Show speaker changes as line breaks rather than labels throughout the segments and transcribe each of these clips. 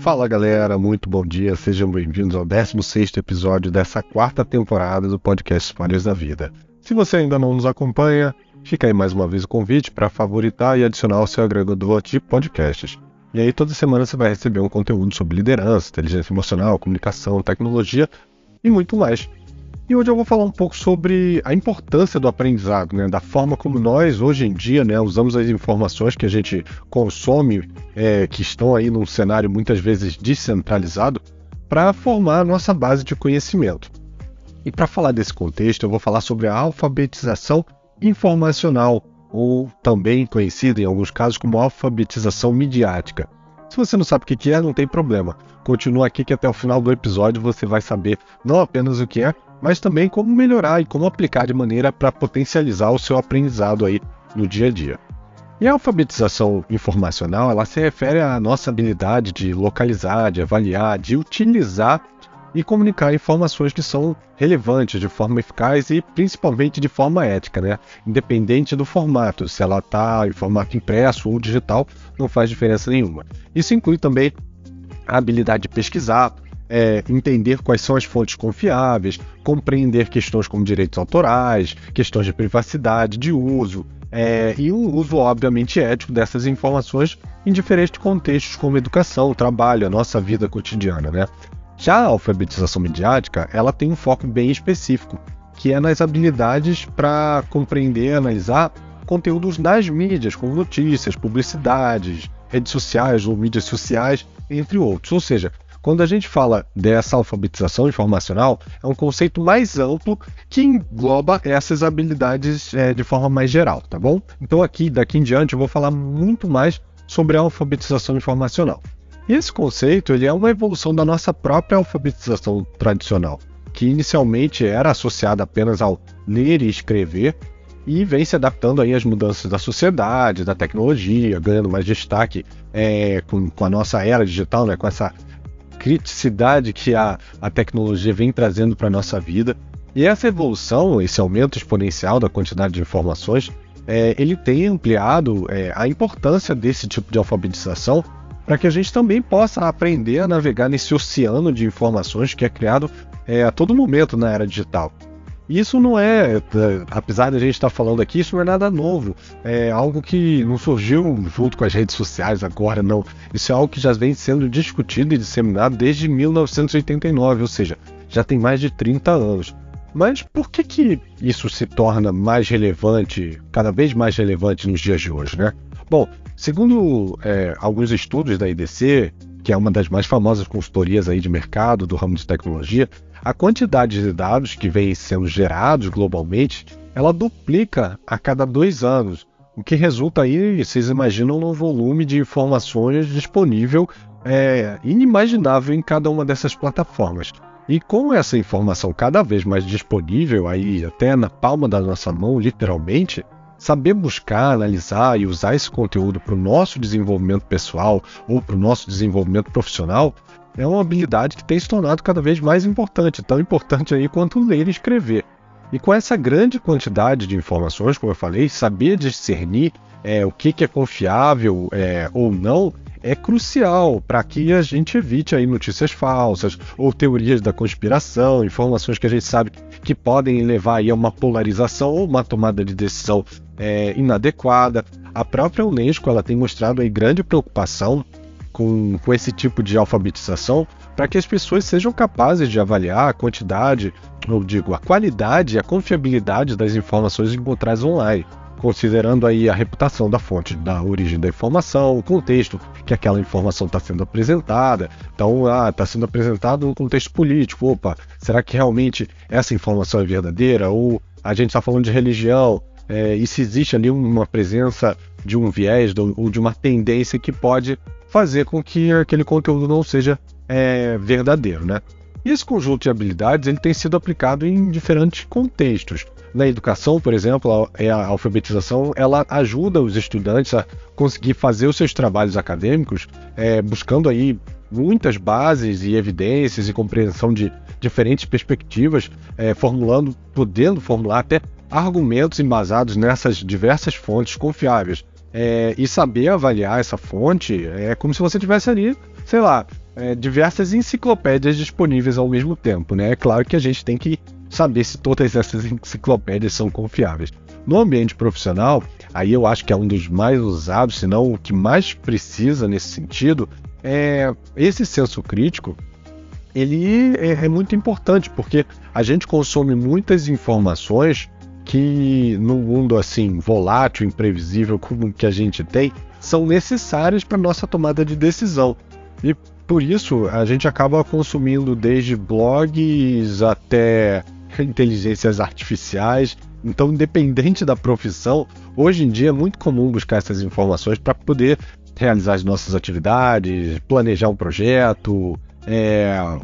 Fala galera, muito bom dia, sejam bem-vindos ao 16º episódio dessa quarta temporada do podcast Histórias da Vida. Se você ainda não nos acompanha, fica aí mais uma vez o convite para favoritar e adicionar ao seu agregador de podcasts. E aí toda semana você vai receber um conteúdo sobre liderança, inteligência emocional, comunicação, tecnologia e muito mais. E hoje eu vou falar um pouco sobre a importância do aprendizado, da forma como nós, hoje em dia, usamos as informações que a gente consome, que estão aí num cenário muitas vezes descentralizado, para formar a nossa base de conhecimento. E para falar desse contexto, eu vou falar sobre a alfabetização informacional, ou também conhecida em alguns casos como alfabetização midiática. Se você não sabe o que é, não tem problema. Continua aqui que até o final do episódio você vai saber não apenas o que é, mas também como melhorar e como aplicar de maneira para potencializar o seu aprendizado aí no dia a dia. E a alfabetização informacional, ela se refere à nossa habilidade de localizar, de avaliar, de utilizar e comunicar informações que são relevantes de forma eficaz e principalmente de forma ética, Independente do formato, se ela está em formato impresso ou digital, não faz diferença nenhuma. Isso inclui também a habilidade de pesquisar, entender quais são as fontes confiáveis, compreender questões como direitos autorais, questões de privacidade, de uso, e o uso, obviamente, ético dessas informações em diferentes contextos como educação, trabalho, a nossa vida cotidiana, Já a alfabetização midiática, ela tem um foco bem específico, que é nas habilidades para compreender e analisar conteúdos das mídias, como notícias, publicidades, redes sociais ou mídias sociais, entre outros. Ou seja, quando a gente fala dessa alfabetização informacional, é um conceito mais amplo que engloba essas habilidades de forma mais geral, tá bom? Então daqui em diante, eu vou falar muito mais sobre a alfabetização informacional. E esse conceito ele é uma evolução da nossa própria alfabetização tradicional, que inicialmente era associada apenas ao ler e escrever, e vem se adaptando aí às mudanças da sociedade, da tecnologia, ganhando mais destaque com a nossa era digital, com essa criticidade que a tecnologia vem trazendo para a nossa vida. E essa evolução, esse aumento exponencial da quantidade de informações, ele tem ampliado a importância desse tipo de alfabetização para que a gente também possa aprender a navegar nesse oceano de informações que é criado a todo momento na era digital. Isso não apesar de a gente estar falando aqui, isso não é nada novo, é algo que não surgiu junto com as redes sociais agora, não. Isso é algo que já vem sendo discutido e disseminado desde 1989, ou seja, já tem mais de 30 anos. Mas por que isso se torna mais relevante, cada vez mais relevante nos dias de hoje, Bom, segundo alguns estudos da IDC, que é uma das mais famosas consultorias aí de mercado do ramo de tecnologia, a quantidade de dados que vem sendo gerados globalmente, ela duplica a cada 2 anos, o que resulta aí, vocês imaginam, num volume de informações disponível inimaginável em cada uma dessas plataformas. E com essa informação cada vez mais disponível, aí até na palma da nossa mão, literalmente, saber buscar, analisar e usar esse conteúdo para o nosso desenvolvimento pessoal ou para o nosso desenvolvimento profissional é uma habilidade que tem se tornado cada vez mais importante, tão importante aí quanto ler e escrever. E com essa grande quantidade de informações, como eu falei, saber discernir o que é confiável ou não é crucial para que a gente evite aí notícias falsas ou teorias da conspiração, informações que a gente sabe que podem levar aí a uma polarização ou uma tomada de decisão inadequada. A própria Unesco ela tem mostrado aí grande preocupação com esse tipo de alfabetização para que as pessoas sejam capazes de avaliar a quantidade, a qualidade e a confiabilidade das informações encontradas online, considerando aí a reputação da fonte, da origem da informação, o contexto que aquela informação está sendo apresentada. Então, está sendo apresentado no contexto político. Será que realmente essa informação é verdadeira? Ou a gente está falando de religião, e se existe ali uma presença de um viés ou de uma tendência que pode fazer com que aquele conteúdo não seja verdadeiro, E esse conjunto de habilidades ele tem sido aplicado em diferentes contextos. Na educação, por exemplo, a alfabetização ela ajuda os estudantes a conseguir fazer os seus trabalhos acadêmicos buscando aí muitas bases e evidências e compreensão de diferentes perspectivas, podendo formular até argumentos embasados nessas diversas fontes confiáveis. E saber avaliar essa fonte é como se você tivesse ali, sei lá, diversas enciclopédias disponíveis ao mesmo tempo, né? É claro que a gente tem que saber se todas essas enciclopédias são confiáveis. No ambiente profissional, aí eu acho que é um dos mais usados, se não o que mais precisa nesse sentido, esse senso crítico. Ele é muito importante, porque a gente consome muitas informações que, num mundo assim volátil, imprevisível como o que a gente tem, são necessárias para a nossa tomada de decisão. E por isso a gente acaba consumindo desde blogs até inteligências artificiais. Então, independente da profissão, hoje em dia é muito comum buscar essas informações para poder realizar as nossas atividades, planejar um projeto.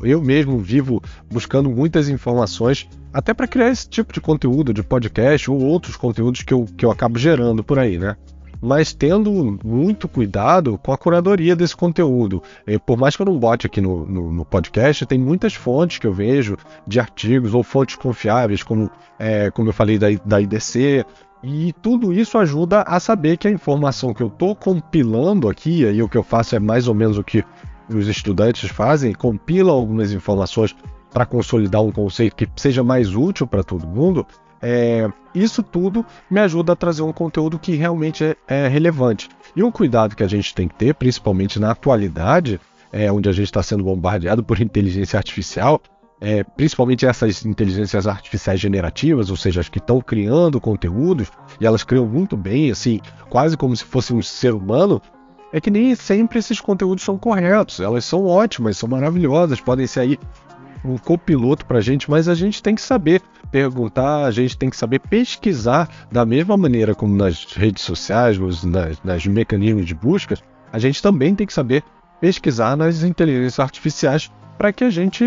Eu mesmo vivo buscando muitas informações até para criar esse tipo de conteúdo, de podcast ou outros conteúdos que eu acabo gerando por aí, né? Mas tendo muito cuidado com a curadoria desse conteúdo. Por mais que eu não bote aqui no podcast, tem muitas fontes que eu vejo de artigos ou fontes confiáveis, como eu falei da IDC, e tudo isso ajuda a saber que a informação que eu estou compilando aqui, e o que eu faço é mais ou menos o que os estudantes fazem, compilam algumas informações para consolidar um conceito que seja mais útil para todo mundo. Isso tudo me ajuda a trazer um conteúdo que realmente é relevante. E um cuidado que a gente tem que ter, principalmente na atualidade, onde a gente está sendo bombardeado por inteligência artificial, principalmente essas inteligências artificiais generativas, ou seja, as que estão criando conteúdos, e elas criam muito bem, assim, quase como se fosse um ser humano. É que nem sempre esses conteúdos são corretos. Elas são ótimas, são maravilhosas, podem ser aí um copiloto para a gente, mas a gente tem que saber perguntar, a gente tem que saber pesquisar da mesma maneira como nas redes sociais, nas mecanismos de busca. A gente também tem que saber pesquisar nas inteligências artificiais para que a gente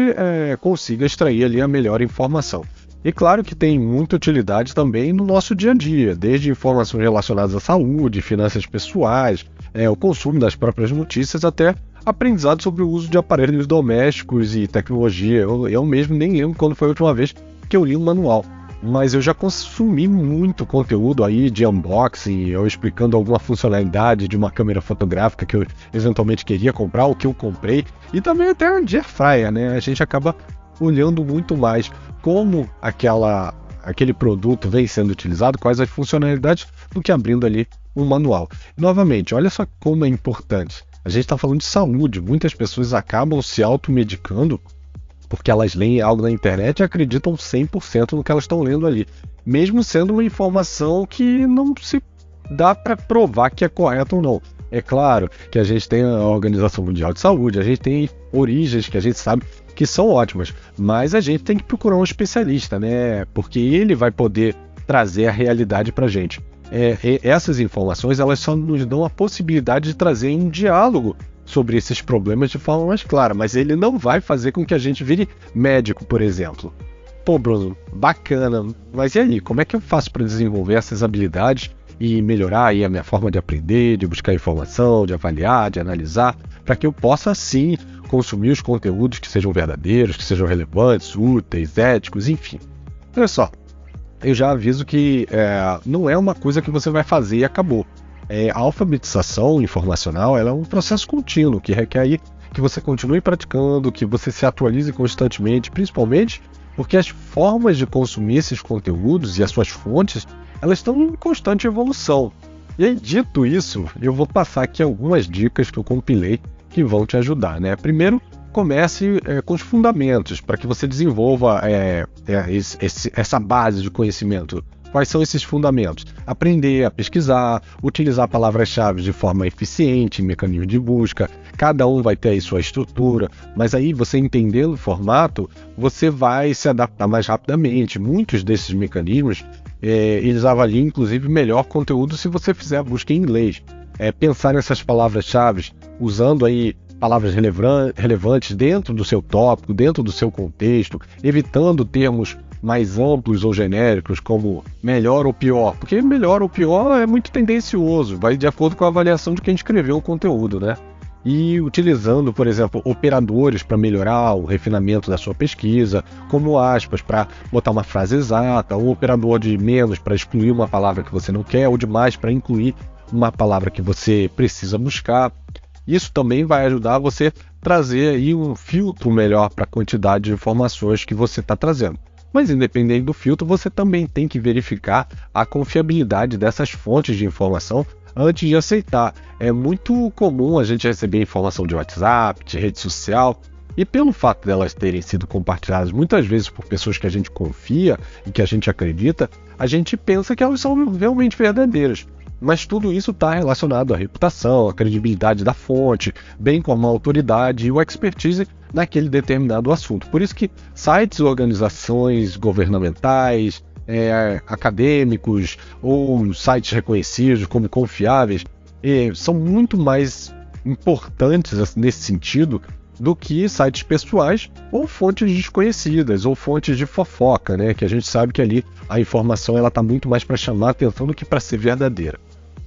consiga extrair ali a melhor informação. E claro que tem muita utilidade também no nosso dia a dia, desde informações relacionadas à saúde, finanças pessoais, o consumo das próprias notícias, até aprendizado sobre o uso de aparelhos domésticos e tecnologia. Eu mesmo nem lembro quando foi a última vez que eu li um manual, mas eu já consumi muito conteúdo aí de unboxing, eu explicando alguma funcionalidade de uma câmera fotográfica que eu eventualmente queria comprar, ou que eu comprei, e também até de air fryer, né? A gente acaba olhando muito mais como aquele produto vem sendo utilizado, quais as funcionalidades, do que abrindo ali um manual. Novamente, olha só como é importante. A gente está falando de saúde. Muitas pessoas acabam se automedicando porque elas leem algo na internet e acreditam 100% no que elas estão lendo ali, mesmo sendo uma informação que não se dá para provar que é correta ou não. É claro que a gente tem a Organização Mundial de Saúde, a gente tem origens que a gente sabe que são ótimas, mas a gente tem que procurar um especialista, né? Porque ele vai poder trazer a realidade para a gente. Essas informações, elas só nos dão a possibilidade de trazer um diálogo sobre esses problemas de forma mais clara, mas ele não vai fazer com que a gente vire médico, por exemplo. Pô, Bruno, bacana, mas e aí, como é que eu faço para desenvolver essas habilidades e melhorar aí a minha forma de aprender, de buscar informação, de avaliar, de analisar, para que eu possa, sim, consumir os conteúdos que sejam verdadeiros, que sejam relevantes, úteis, éticos, enfim. Olha só, eu já aviso que não é uma coisa que você vai fazer e acabou. A alfabetização informacional, ela é um processo contínuo, que requer aí que você continue praticando, que você se atualize constantemente, principalmente porque as formas de consumir esses conteúdos e as suas fontes, elas estão em constante evolução. E aí, dito isso, eu vou passar aqui algumas dicas que eu compilei que vão te ajudar, né? Primeiro, comece com os fundamentos, para que você desenvolva essa base de conhecimento. Quais são esses fundamentos? Aprender a pesquisar, utilizar palavras-chave de forma eficiente em mecanismo de busca. Cada um vai ter aí sua estrutura, mas aí você entendendo o formato, você vai se adaptar mais rapidamente. Muitos desses mecanismos, eles avaliam inclusive melhor conteúdo se você fizer a busca em inglês. Pensar nessas palavras-chave, usando aí palavras relevantes dentro do seu tópico, dentro do seu contexto, evitando termos mais amplos ou genéricos, como melhor ou pior, porque melhor ou pior é muito tendencioso, vai de acordo com a avaliação de quem escreveu o conteúdo, né? E utilizando, por exemplo, operadores para melhorar o refinamento da sua pesquisa, como aspas para botar uma frase exata, ou operador de menos para excluir uma palavra que você não quer, ou de mais para incluir uma palavra que você precisa buscar. Isso também vai ajudar você a trazer aí um filtro melhor para a quantidade de informações que você está trazendo. Mas independente do filtro, você também tem que verificar a confiabilidade dessas fontes de informação antes de aceitar. É muito comum a gente receber informação de WhatsApp, de rede social, e pelo fato delas terem sido compartilhadas muitas vezes por pessoas que a gente confia e que a gente acredita, a gente pensa que elas são realmente verdadeiras. Mas tudo isso está relacionado à reputação, à credibilidade da fonte, bem como à autoridade e o expertise naquele determinado assunto. Por isso que sites, organizações governamentais, acadêmicos ou sites reconhecidos como confiáveis são muito mais importantes nesse sentido do que sites pessoais ou fontes desconhecidas ou fontes de fofoca, né? Que a gente sabe que ali a informação ela está muito mais para chamar a atenção do que para ser verdadeira.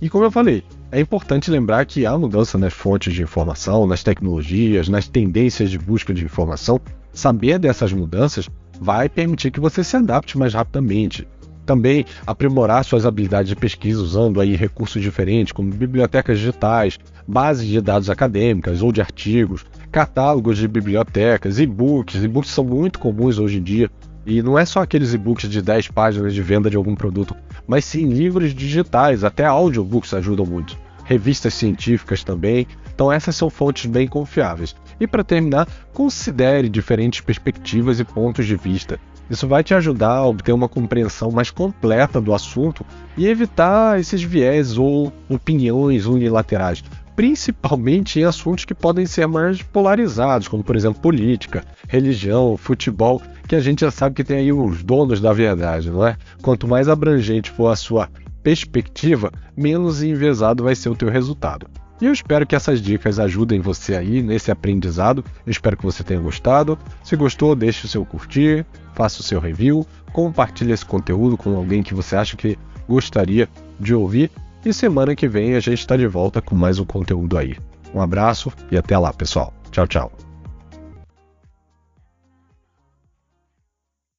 E como eu falei, é importante lembrar que há mudança nas fontes de informação, nas tecnologias, nas tendências de busca de informação. Saber dessas mudanças vai permitir que você se adapte mais rapidamente. Também aprimorar suas habilidades de pesquisa usando aí recursos diferentes, como bibliotecas digitais, bases de dados acadêmicas ou de artigos, catálogos de bibliotecas, e-books. E-books são muito comuns hoje em dia. E não é só aqueles e-books de 10 páginas de venda de algum produto, mas sim livros digitais, até audiobooks ajudam muito. Revistas científicas também. Então essas são fontes bem confiáveis. E para terminar, considere diferentes perspectivas e pontos de vista. Isso vai te ajudar a obter uma compreensão mais completa do assunto e evitar esses viés ou opiniões unilaterais, principalmente em assuntos que podem ser mais polarizados, como por exemplo política, religião, futebol, que a gente já sabe que tem aí os donos da verdade, não é? Quanto mais abrangente for a sua perspectiva, menos enviesado vai ser o teu resultado. E eu espero que essas dicas ajudem você aí nesse aprendizado. Eu espero que você tenha gostado. Se gostou, deixe o seu curtir, faça o seu review, compartilhe esse conteúdo com alguém que você acha que gostaria de ouvir. E semana que vem a gente está de volta com mais um conteúdo aí. Um abraço e até lá, pessoal. Tchau, tchau.